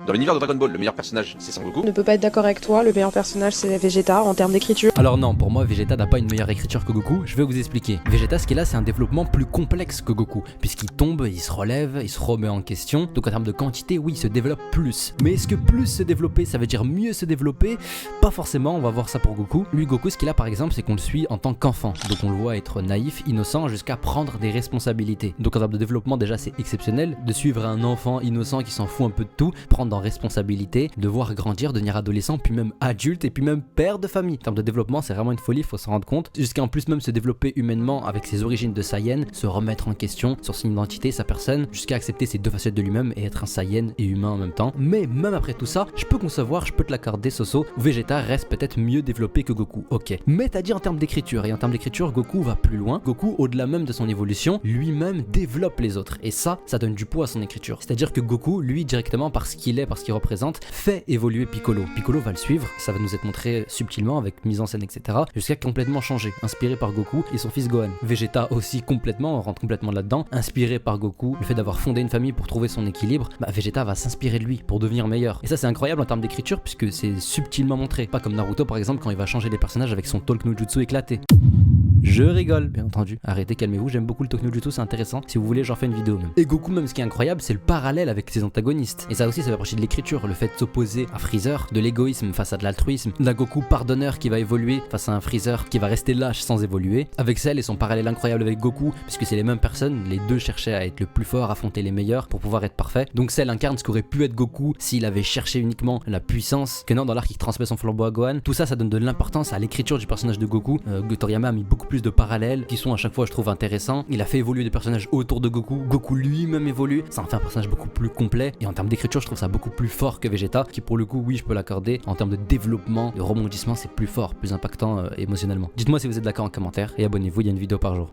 Dans l'univers de Dragon Ball, le meilleur personnage, c'est Sangoku. Je ne peux pas être d'accord avec toi, le meilleur personnage c'est Vegeta en termes d'écriture. Alors non, pour moi Vegeta n'a pas une meilleure écriture que Goku, je vais vous expliquer. Vegeta, ce qu'il a, c'est un développement plus complexe que Goku, puisqu'il tombe, il se relève, il se remet en question, donc en termes de quantité, oui, il se développe plus. Mais est-ce que plus se développer, ça veut dire mieux se développer? Pas forcément, on va voir ça pour Goku. Lui, Goku, ce qu'il a par exemple, c'est qu'on le suit en tant qu'enfant, donc on le voit être naïf, innocent, jusqu'à prendre des responsabilités. Donc en termes de développement, déjà c'est exceptionnel, de suivre un enfant innocent qui s'en fout un peu de tout, prendre en responsabilité, de voir grandir, devenir adolescent, puis même adulte, et puis même père de famille. En termes de développement, c'est vraiment une folie, il faut s'en rendre compte. Jusqu'à en plus même se développer humainement avec ses origines de Saiyan, se remettre en question sur son identité, sa personne, jusqu'à accepter ses deux facettes de lui-même et être un Saiyan et humain en même temps. Mais même après tout ça, je peux concevoir, je peux te l'accorder Soso, Vegeta reste peut-être mieux développé que Goku, ok. Mais t'as dit en termes d'écriture, et en termes d'écriture, Goku va plus loin. Goku, au-delà même de son évolution, lui-même développe les autres. Et ça donne du poids à son écriture. C'est-à-dire que Goku, lui, directement, parce qu'il est, parce qu'il représente, fait évoluer Piccolo. Piccolo va le suivre, ça va nous être montré subtilement avec mise en scène, etc. jusqu'à complètement changer, inspiré par Goku et son fils Gohan. Vegeta aussi complètement, on rentre complètement là-dedans, inspiré par Goku, le fait d'avoir fondé une famille pour trouver son équilibre, Vegeta va s'inspirer de lui pour devenir meilleur. Et ça c'est incroyable en termes d'écriture puisque c'est subtilement montré, pas comme Naruto par exemple quand il va changer les personnages avec son talk no jutsu éclaté. Je rigole, bien entendu. Arrêtez, calmez-vous, j'aime beaucoup le talk no jutsu, c'est intéressant. Si vous voulez, j'en fais une vidéo même. Et Goku, même ce qui est incroyable, c'est le parallèle avec ses antagonistes. Et ça aussi, ça fait partie de l'écriture, le fait de s'opposer à Freezer, de l'égoïsme face à de l'altruisme, d'un Goku pardonneur qui va évoluer face à un Freezer qui va rester lâche sans évoluer. Avec Cell et son parallèle incroyable avec Goku, puisque c'est les mêmes personnes, les deux cherchaient à être le plus fort, affronter les meilleurs pour pouvoir être parfait. Donc Cell incarne ce qu'aurait pu être Goku s'il avait cherché uniquement la puissance, que non dans l'arc qui transmet son flambeau à Gohan. Tout ça, ça donne de l'importance à l'écriture du personnage de Goku. Toriyama a mis beaucoup plus de parallèles qui sont à chaque fois je trouve intéressants. Il a fait évoluer des personnages autour de Goku. Goku lui-même évolue. Ça en fait un personnage beaucoup plus complet. Et en termes d'écriture, je trouve ça beaucoup plus fort que Vegeta, qui pour le coup, oui, je peux l'accorder. En termes de développement, de rebondissement, c'est plus fort, plus impactant émotionnellement. Dites-moi si vous êtes d'accord en commentaire et abonnez-vous, il y a une vidéo par jour.